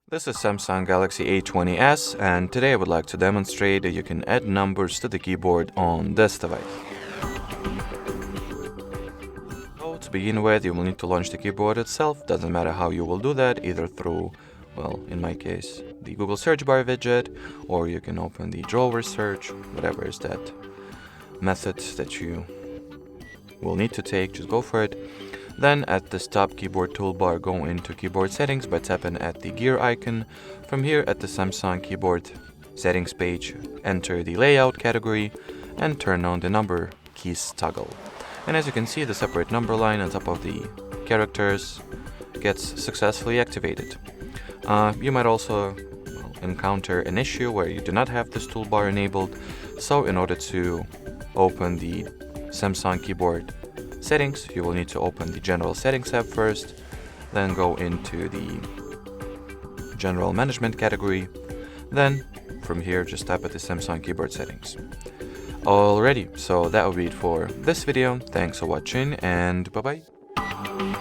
This is Samsung Galaxy A20s, and today I would like to demonstrate that you can add numbers to the keyboard on this device. So to begin with, you will need to launch the keyboard itself. Doesn't matter how you will do that, either through, well, in my case, the Google search bar widget, or you can open the drawer search, whatever is that method that you will need to take, just go for it. Then at this top keyboard toolbar, go into keyboard settings by tapping at the gear icon. From here at the Samsung keyboard settings page, enter the layout category and turn on the number keys toggle. And as you can see, the separate number line on top of the characters gets successfully activated. You might also encounter an issue where you do not have this toolbar enabled. So in order to open the Samsung keyboard settings, you will need to open the General Settings tab first, then go into the General Management category, then from here just tap at the Samsung keyboard settings. Alrighty, so that will be it for this video. Thanks for watching and bye bye.